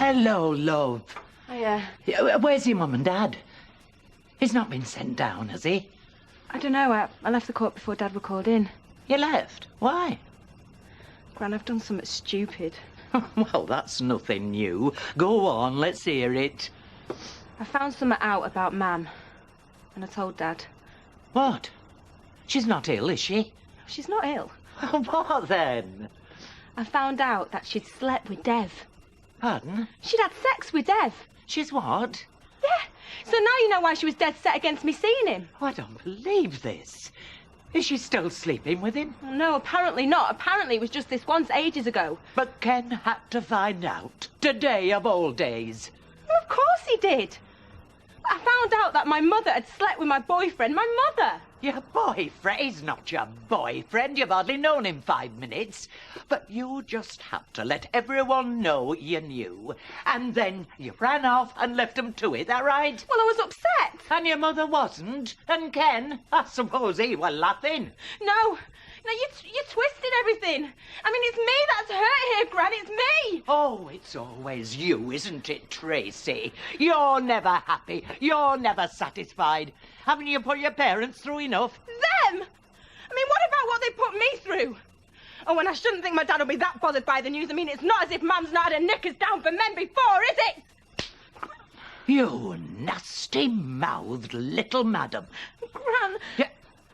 Hello, love. Hiya. Where's your mum and dad? He's not been sent down, has he? I don't know. I left the court before Dad were called in. You left? Why? Gran, I've done something stupid. Well, that's nothing new. Go on, let's hear it. I found something out about Mam, and I told Dad. What? She's not ill, is she? She's not ill. What then? I found out that she'd slept with Dev. Pardon? She'd had sex with Dev. She's what? Yeah. So now you know why she was dead set against me seeing him. Oh, I don't believe this. Is she still sleeping with him? No, apparently not. Apparently it was just this once ages ago. But Ken had to find out. Today of all days. Well, of course he did. I found out that my mother had slept with my boyfriend. My mother! Your boyfriend? He's not your boyfriend. You've hardly known him 5 minutes. But you just had to let everyone know you knew. And then you ran off and left them to it, that right? Well, I was upset. And your mother wasn't? And Ken? I suppose he were laughing. No, you twisted everything. I mean, it's me that's hurt here, Gran. It's me. Oh, it's always you, isn't it, Tracy? You're never happy. You're never satisfied. Haven't you put your parents through enough? Them? I mean, what about what they put me through? Oh, and I shouldn't think my dad will be that bothered by the news. I mean, it's not as if Mum's not had her knickers down for men before, is it? You nasty-mouthed little madam. Gran... Yeah,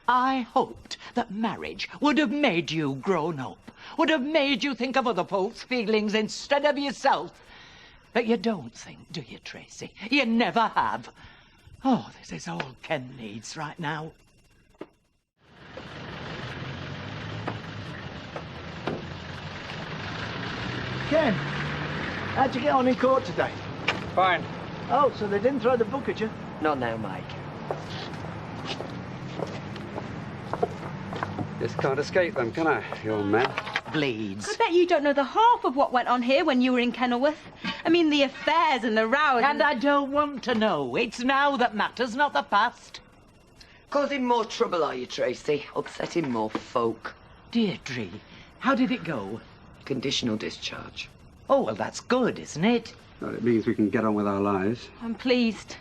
I hoped that marriage would have made you grown up, would have made you think of other folks' feelings instead of yourself. But you don't think, do you, Tracy? You never have. Oh, this is all Ken needs right now. Ken, how'd you get on in court today? Fine. Oh, so they didn't throw the book at you? Not now, Mike. Just can't escape them, can I, you old man? Bleeds. I bet you don't know the half of what went on here when you were in Kenilworth. I mean, the affairs and the rows. And I don't want to know. It's now that matters, not the past. Causing more trouble, are you, Tracy? Upsetting more folk. Deirdre, how did it go? Conditional discharge. Oh, well, that's good, isn't it? Well, it means we can get on with our lives. I'm pleased.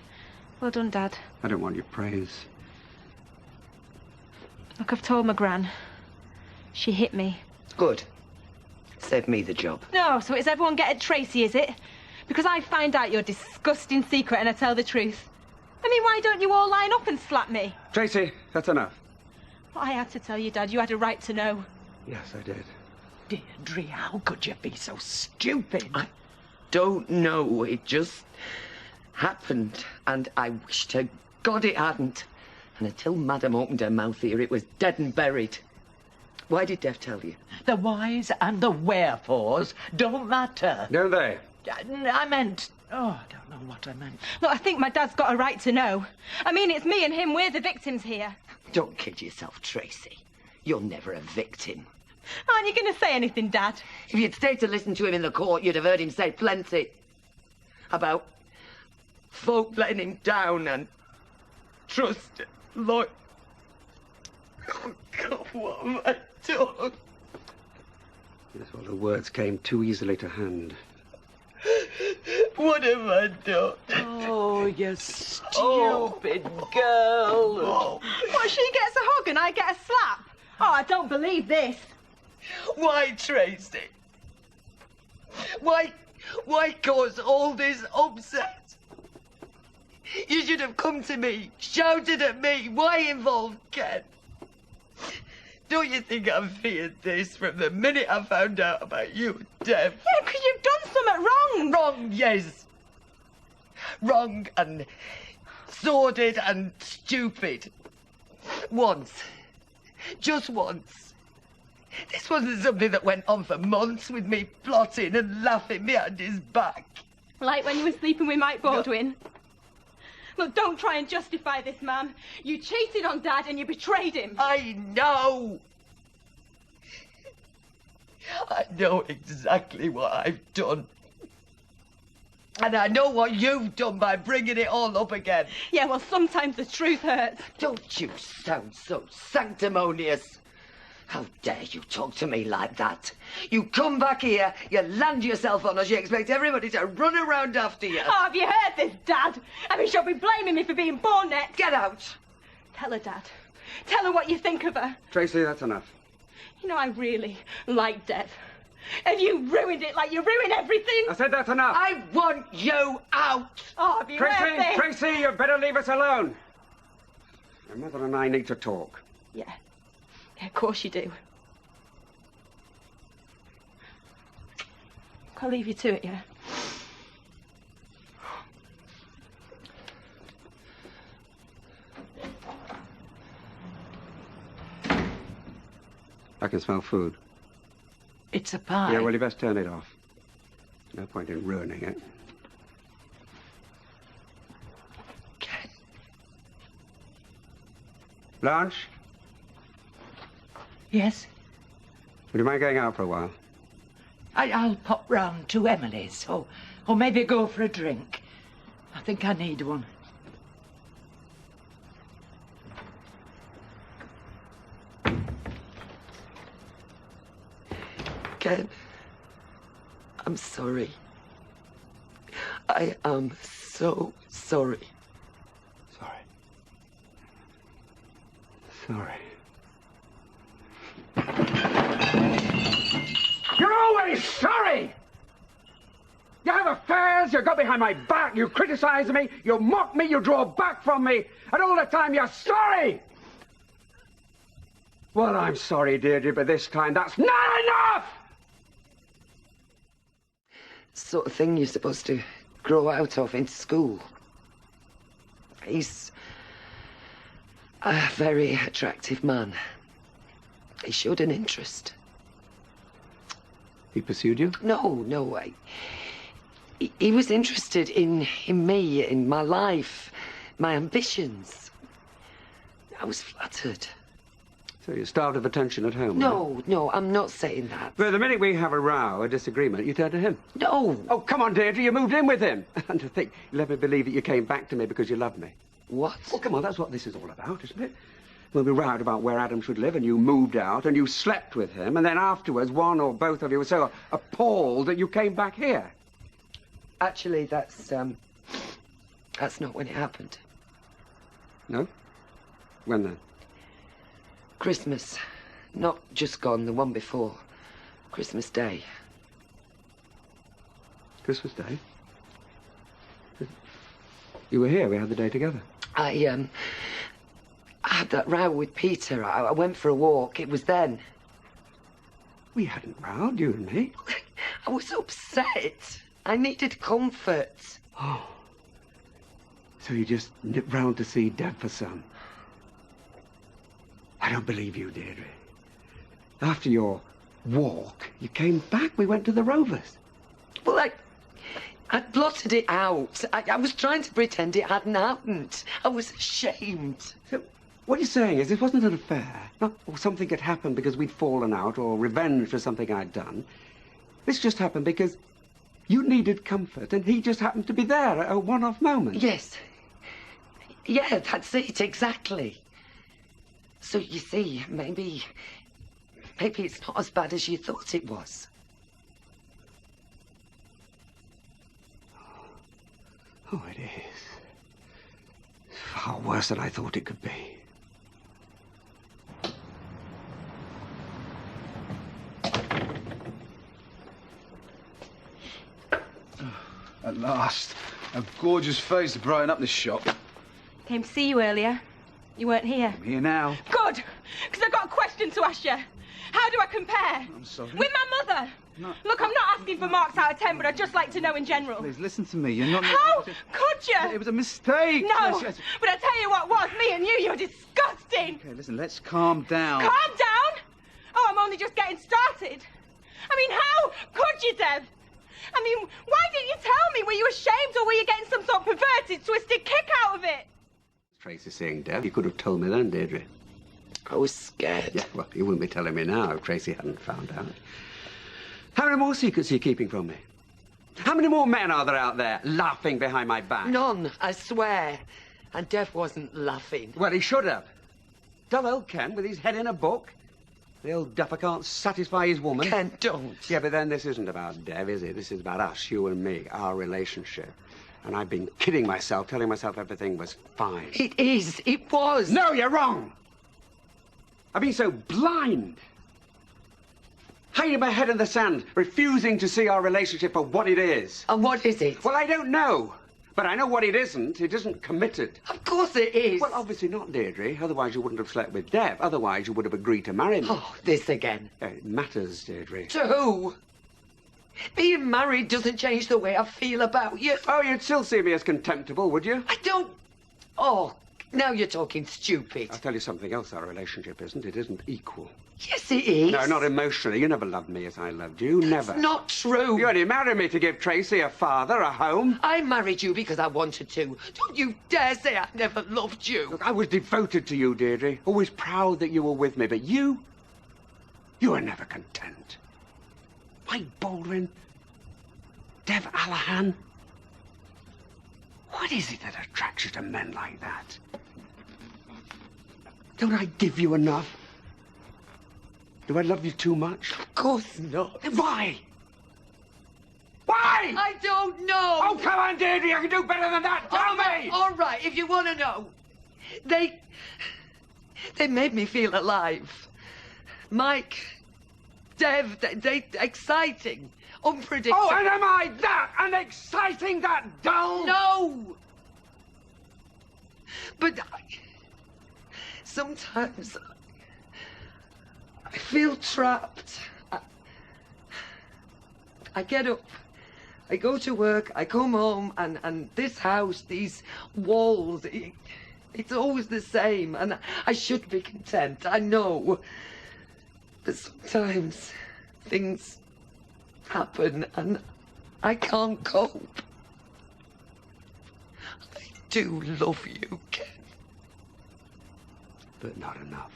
Well done, Dad. I don't want your praise. Look, I've told my Gran. She hit me. Good. Save me the job. No, so it's everyone get at Tracy, is it? Because I find out your disgusting secret and I tell the truth. I mean, why don't you all line up and slap me? Tracy, that's enough. Well, I had to tell you, Dad. You had a right to know. Yes, I did. Deirdre, how could you be so stupid? I don't know. It just happened, and I wish to God it hadn't. And until Madam opened her mouth here, it was dead and buried. Why did Dev tell you? The whys and the wherefores don't matter. Don't they? I meant... Oh, I don't know what I meant. Look, I think my dad's got a right to know. I mean, it's me and him. We're the victims here. Don't kid yourself, Tracy. You're never a victim. Aren't you going to say anything, Dad? If you'd stayed to listen to him in the court, you'd have heard him say plenty about folk letting him down and trust, Lord. Oh, God, what have I done? Yes, well, the words came too easily to hand. What have I done? Oh, you stupid girl. Oh. What, she gets a hug and I get a slap? Oh, I don't believe this. Why, Tracy? Why cause all this upset? You should have come to me, shouted at me. Why involve Ken? Don't you think I feared this from the minute I found out about you, Dev? Yeah, because you've done something wrong. Wrong, yes. Wrong and sordid and stupid. Once. Just once. This wasn't something that went on for months with me plotting and laughing behind his back. Like when you were sleeping with Mike Baldwin. Look, don't try and justify this, Ma'am. You cheated on Dad and you betrayed him. I know. I know exactly what I've done. And I know what you've done by bringing it all up again. Yeah, well, sometimes the truth hurts. Don't you sound so sanctimonious. How dare you talk to me like that? You come back here, you land yourself on us, you expect everybody to run around after you. Oh, have you heard this, Dad? I mean, she'll be blaming me for being born next. Get out. Tell her, Dad. Tell her what you think of her. Tracy, that's enough. You know, I really like Dev. And you ruined it like you ruin everything. I said that's enough. I want you out. Oh, have you heard this? Tracy, you better leave us alone. Your mother and I need to talk. Yeah, of course you do. I'll leave you to it, yeah? I can smell food. It's a pie. Yeah, well, you best turn it off. No point in ruining it. Ken. Blanche, Yes? would you mind going out for a while? I'll pop round to Emily's, or maybe go for a drink. I think I need one. Ken, I'm sorry. I am so sorry. Sorry. Sorry. You're always sorry! You have affairs, you go behind my back, you criticize me, you mock me, you draw back from me, and all the time you're sorry! Well, I'm sorry, Deirdre, but this time that's not enough! Sort of thing you're supposed to grow out of in school. He's a very attractive man. He showed an interest. He pursued you? No. He was interested in me, in my life, my ambitions. I was flattered. So you're starved of attention at home? No, I'm not saying that. But the minute we have a row, a disagreement, you turn to him. No. Oh, come on, Deirdre, you moved in with him. And to think, you let me believe that you came back to me because you loved me. What? Well, come on, that's what this is all about, isn't it? When we rowed about where Adam should live and you moved out and you slept with him, and then afterwards one or both of you were so appalled that you came back here. Actually, that's not when it happened. No? When then? Christmas. Not just gone, the one before. Christmas Day. Christmas Day? You were here, we had the day together. I had that row with Peter. I went for a walk. It was then. We hadn't rowed, you and me. I was upset. I needed comfort. Oh. So you just nipped round to see Deb for some? I don't believe you, Deirdre. After your walk, you came back. We went to the Rovers. Well, I blotted it out. I was trying to pretend it hadn't happened. I was ashamed. So what you're saying is this wasn't an affair, not or something had happened because we'd fallen out or revenge for something I'd done. This just happened because you needed comfort and he just happened to be there at a one-off moment. Yes. Yeah, that's it, exactly. So, you see, maybe it's not as bad as you thought it was. Oh, it is. It's far worse than I thought it could be. At last. A gorgeous face to brighten up this shop. Came to see you earlier. You weren't here. I'm here now. Good, because I've got a question to ask you. How do I compare? I'm sorry. With my mother. No. Look, I'm not asking for marks out of 10, but I'd just like to know in general. Please, listen to me. You're not... How could you? It was a mistake. No, Yes. but I tell you what was, me and you're disgusting. Okay, listen, let's calm down. Calm down? Oh, I'm only just getting started. I mean, how could you, Deb? I mean, why didn't you tell me? Were you ashamed or were you getting some sort of perverted, twisted kick out of it? Tracy saying, Deb, you could have told me then, Deirdre. I was scared. Yeah, well, you wouldn't be telling me now if Tracy hadn't found out. How many more secrets are you keeping from me? How many more men are there out there laughing behind my back? None, I swear. And Dev wasn't laughing. Well, he should have. Dull old Ken with his head in a book. The old duffer can't satisfy his woman. Ken, don't. Yeah, but then this isn't about Dev, is it? This is about us, you and me, our relationship. And I've been kidding myself, telling myself everything was fine. It is. It was. No, you're wrong. I've been so blind. Hiding my head in the sand, refusing to see our relationship for what it is. And what is it? Well, I don't know. But I know what it isn't. It isn't committed. Of course it is. Well, obviously not, Deirdre. Otherwise you wouldn't have slept with Dev. Otherwise you would have agreed to marry me. Oh, this again. It matters, Deirdre. To who? Being married doesn't change the way I feel about you. Oh, you'd still see me as contemptible, would you? I don't... Oh, now you're talking stupid. I'll tell you something else our relationship isn't. It isn't equal. Yes, it is. No, not emotionally. You never loved me as I loved you. Never. It's not true. You only married me to give Tracy a father, a home. I married you because I wanted to. Don't you dare say I never loved you. Look, I was devoted to you, Deirdre. Always proud that you were with me. But you were never content. Mike Baldwin, Dev Allahan. What is it that attracts you to men like that? Don't I give you enough? Do I love you too much? Of course not. Then why? Why? I don't know. Oh, come on, Deirdre. I can do better than that. Tell me. All right, if you want to know. They made me feel alive. Mike, Dev, they exciting, unpredictable. Oh, and am I that unexciting, that dull? No. But sometimes I feel trapped. I get up, I go to work, I come home, and this house, these walls, it's always the same, and I should be content, I know. But sometimes things happen, and I can't cope. I do love you, Ken. But not enough.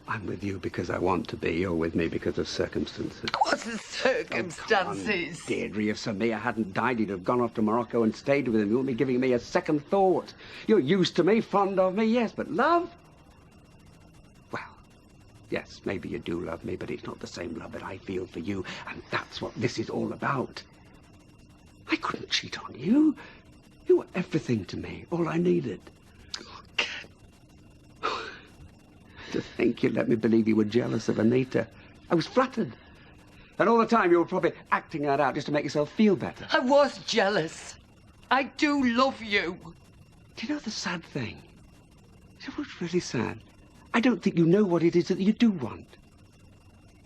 I'm with you because I want to be. You're with me because of circumstances. What's the circumstances? Oh, come on, Deirdre, if Samir hadn't died, he'd have gone off to Morocco and stayed with him. You wouldn't be giving me a second thought. You're used to me, fond of me, yes, but love? Well, yes, maybe you do love me, but it's not the same love that I feel for you, and that's what this is all about. I couldn't cheat on you. You were everything to me, all I needed. To think you let me believe you were jealous of Anita. I was flattered. And all the time you were probably acting that out just to make yourself feel better. I was jealous. I do love you. Do you know the sad thing? You know what's really sad? I don't think you know what it is that you do want.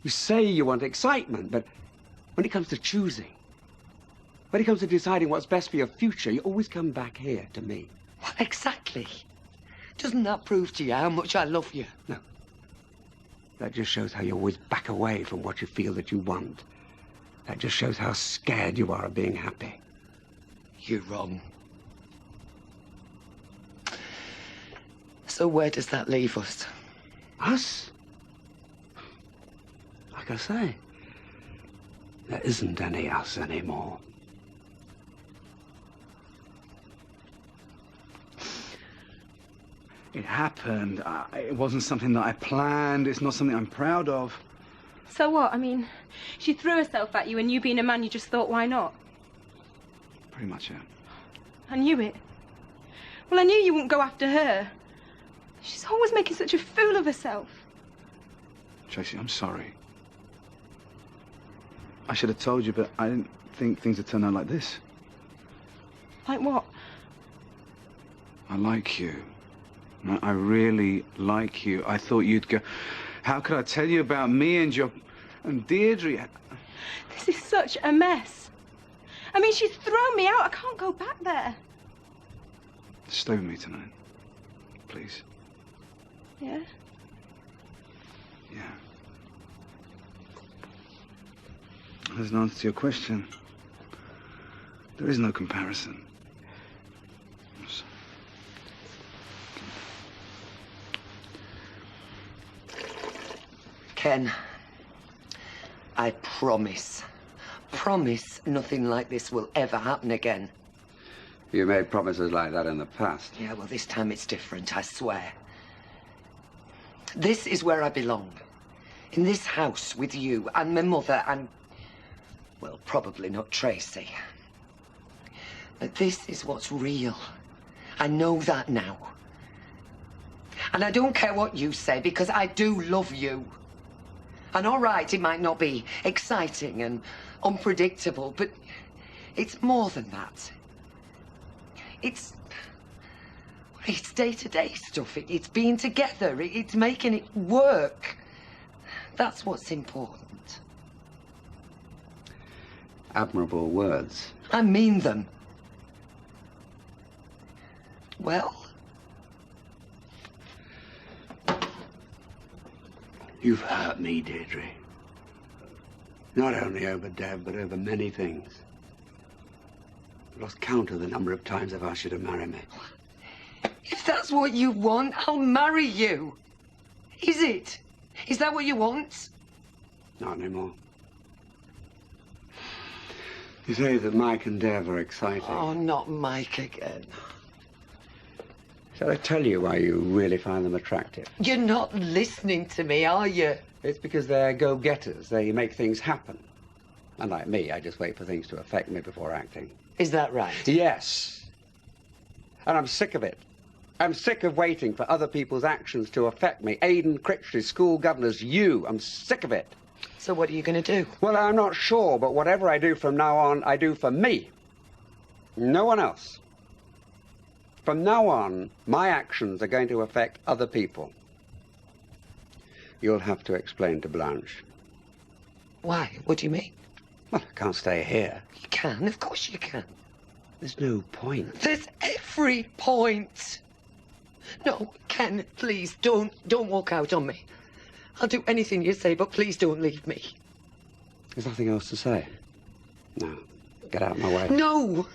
You say you want excitement, but when it comes to choosing, when it comes to deciding what's best for your future, you always come back here to me. Well, exactly. Doesn't that prove to you how much I love you? No. That just shows how you always back away from what you feel that you want. That just shows how scared you are of being happy. You're wrong. So where does that leave us? Us? Like I say, there isn't any us anymore. It happened. It wasn't something that I planned. It's not something I'm proud of. So what? I mean, she threw herself at you, and you being a man, you just thought, why not? Pretty much, yeah. I knew it. Well, I knew you wouldn't go after her. She's always making such a fool of herself. Tracy, I'm sorry. I should have told you, but I didn't think things would turn out like this. Like what? I like you. I really like you. I thought you'd go... How could I tell you about me and Deirdre? This is such a mess. I mean, she's thrown me out. I can't go back there. Stay with me tonight. Please. Yeah? Yeah. As an answer to your question, there is no comparison. Ken, I promise nothing like this will ever happen again. You made promises like that in the past. Yeah, well, this time it's different, I swear. This is where I belong. In this house with you and my mother and, well, probably not Tracy. But this is what's real. I know that now. And I don't care what you say, because I do love you. And all right, it might not be exciting and unpredictable, but it's more than that. It's day-to-day stuff. It's being together. It's making it work. That's what's important. Admirable words. I mean them. Well? You've hurt me, Deirdre. Not only over Deb, but over many things. I've lost count of the number of times I've asked you to marry me. If that's what you want, I'll marry you. Is it? Is that what you want? Not anymore. You say that Mike and Deb are exciting. Oh, not Mike again. Shall I tell you why you really find them attractive? You're not listening to me, are you? It's because they're go-getters. They make things happen. Unlike me, I just wait for things to affect me before acting. Is that right? Yes. And I'm sick of it. I'm sick of waiting for other people's actions to affect me. Aidan Critchley, school governors, you. I'm sick of it. So what are you going to do? Well, I'm not sure, but whatever I do from now on, I do for me. No one else. From now on, my actions are going to affect other people. You'll have to explain to Blanche. Why? What do you mean? Well, I can't stay here. You can, of course you can. There's no point. There's every point. No, Ken, please, don't walk out on me. I'll do anything you say, but please don't leave me. There's nothing else to say. No, get out of my way. No!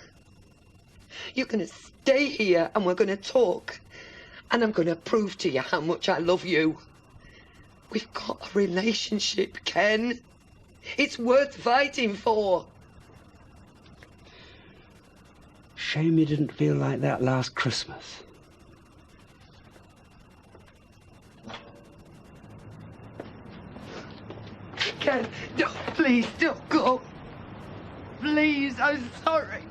You're going to stay here and we're going to talk. And I'm going to prove to you how much I love you. We've got a relationship, Ken. It's worth fighting for. Shame you didn't feel like that last Christmas. Ken, don't, please, don't go. Please, I'm sorry.